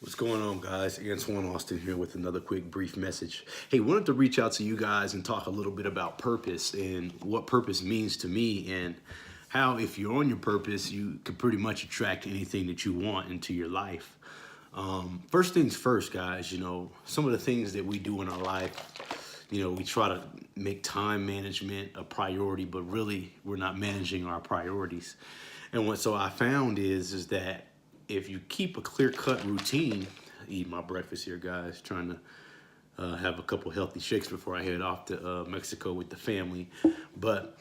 What's going on, guys? Antoine Austin here with another quick, brief message. Hey, wanted to reach out to you guys and talk a little bit about purpose and what purpose means to me, and how, if you're on your purpose, you can pretty much attract anything that you want into your life. First things first, guys, some of the things that we do in our life, we try to make time management a priority, but really we're not managing our priorities. And what so I found is that if you keep a clear cut routine, eat my breakfast here, guys, trying to have a couple healthy shakes before I head off to Mexico with the family. But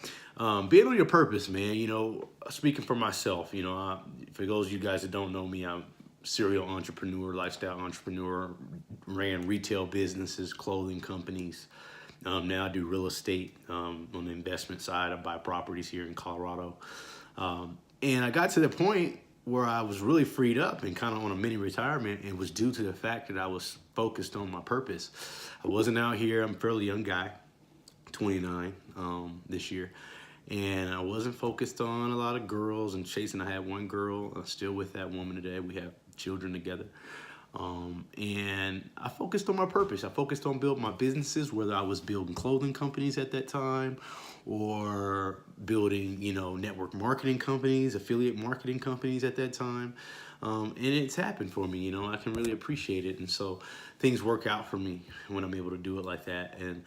being on your purpose, man, speaking for myself, for those of you guys that don't know me, I'm serial entrepreneur, lifestyle entrepreneur, ran retail businesses, clothing companies. Now I do real estate on the investment side. I buy properties here in Colorado. And I got to the point where I was really freed up and kind of on a mini retirement, and it was due to the fact that I was focused on my purpose. I wasn't out here. I'm a fairly young guy, 29 this year. And I wasn't focused on a lot of girls and chasing. I had one girl, still with that woman today. We have children together. And I focused on my purpose. I focused on building my businesses, whether I was building clothing companies at that time or building, network marketing companies, affiliate marketing companies at that time. And it's happened for me, I can really appreciate it. And so things work out for me when I'm able to do it like that. And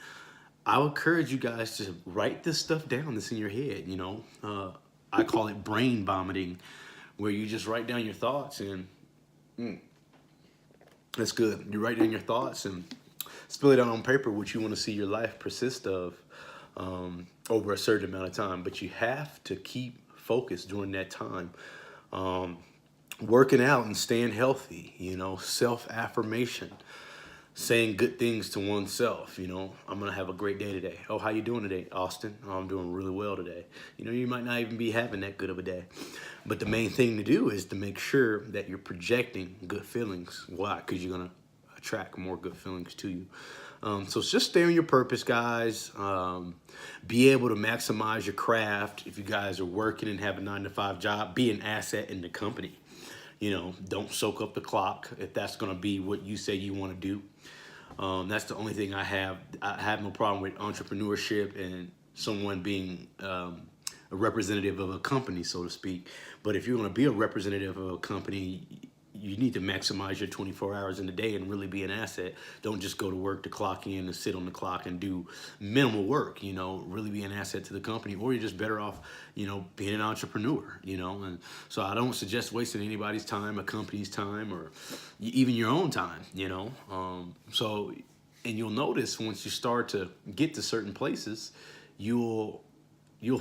I would encourage you guys to write this stuff down that's in your head, I call it brain vomiting, where you just write down your thoughts and that's good. You write down your thoughts and spill it out on paper, what you want to see your life persist of over a certain amount of time. But you have to keep focused during that time. Working out and staying healthy, self-affirmation, saying good things to oneself. I'm gonna have a great day today. Oh, how you doing today, Austin? Oh, I'm doing really well today. You might not even be having that good of a day, but the main thing to do is to make sure that you're projecting good feelings. Why? Because you're gonna attract more good feelings to you. So just stay on your purpose, guys. Be able to maximize your craft. If you guys are working and have a 9-to-5 job, be an asset in the company. Don't soak up the clock if that's going to be what you say you want to do. That's the only thing I have. I have no problem with entrepreneurship and someone being a representative of a company, so to speak. But if you're going to be a representative of a company, you need to maximize your 24 hours in a day and really be an asset. Don't just go to work to clock in and sit on the clock and do minimal work, really be an asset to the company. Or you're just better off, being an entrepreneur, And so I don't suggest wasting anybody's time, a company's time, or even your own time, So, and you'll notice once you start to get to certain places, you'll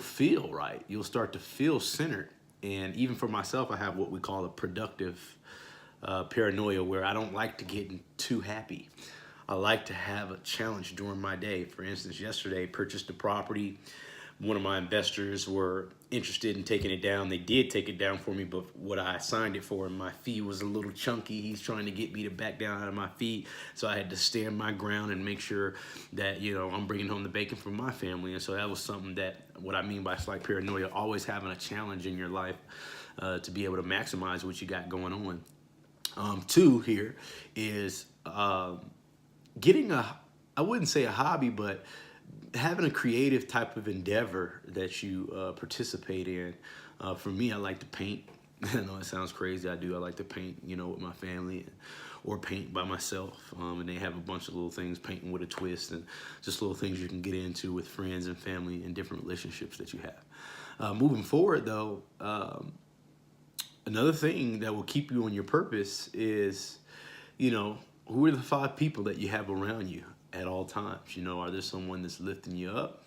feel right. You'll start to feel centered. And even for myself, I have what we call a productive paranoia, where I don't like to get too happy. I like to have a challenge during my day. For instance, yesterday, purchased a property. One of my investors were interested in taking it down. They did take it down for me, but what I signed it for, my fee was a little chunky. He's trying to get me to back down out of my fee. So I had to stand my ground and make sure that, I'm bringing home the bacon for my family. And so that was something that, what I mean by slight paranoia, always having a challenge in your life to be able to maximize what you got going on. Two here is getting I wouldn't say a hobby, but having a creative type of endeavor that you participate in. For me, I like to paint. I know it sounds crazy. I do. I like to paint, with my family or paint by myself. And they have a bunch of little things, painting with a twist, and just little things you can get into with friends and family and different relationships that you have. Moving forward, though, another thing that will keep you on your purpose is, who are the 5 people that you have around you at all times? Are there someone that's lifting you up,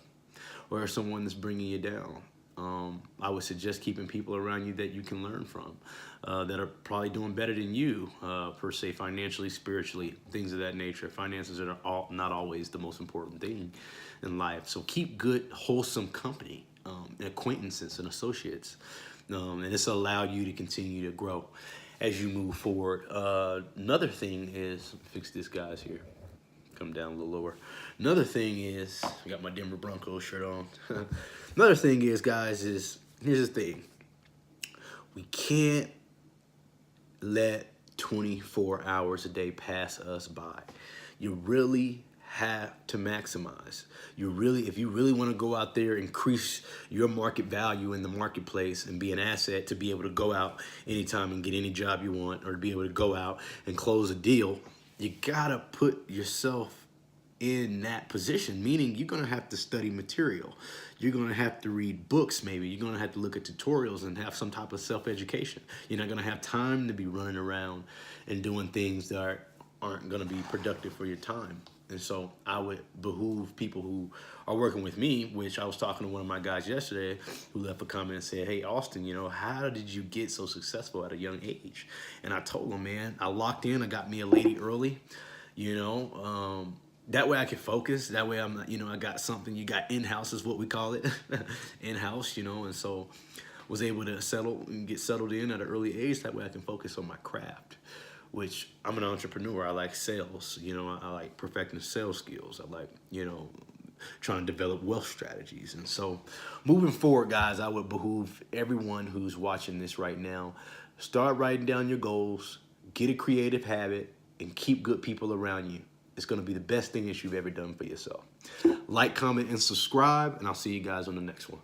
or someone that's bringing you down? I would suggest keeping people around you that you can learn from, that are probably doing better than you, per se, financially, spiritually, things of that nature. Finances are not always the most important thing in life. So keep good, wholesome company, acquaintances and associates. And this will allow you to continue to grow as you move forward. Another thing is, fix this, guys, here. Come down a little lower. Another thing is, I got my Denver Broncos shirt on. Another thing is, guys, here's the thing. We can't let 24 hours a day pass us by. You really have to maximize. If you really want to go out there, increase your market value in the marketplace and be an asset to be able to go out anytime and get any job you want, or to be able to go out and close a deal, you gotta put yourself in that position, meaning you're gonna have to study material. You're gonna have to read books, maybe. You're gonna have to look at tutorials and have some type of self-education. You're not gonna have time to be running around and doing things that aren't gonna be productive for your time. And so I would behoove people who are working with me, which I was talking to one of my guys yesterday who left a comment and said, hey, Austin, how did you get so successful at a young age? And I told him, man, I locked in, I got me a lady early, that way I can focus. That way I'm not, I got something. You got in-house is what we call it, in-house, and so was able to settle and get settled in at an early age. That way I can focus on my craft, which I'm an entrepreneur. I like sales, I like perfecting sales skills. I like, trying to develop wealth strategies. And so moving forward, guys, I would behoove everyone who's watching this right now, start writing down your goals, get a creative habit, and keep good people around you. It's going to be the best thing that you've ever done for yourself. Like, comment, and subscribe, and I'll see you guys on the next one.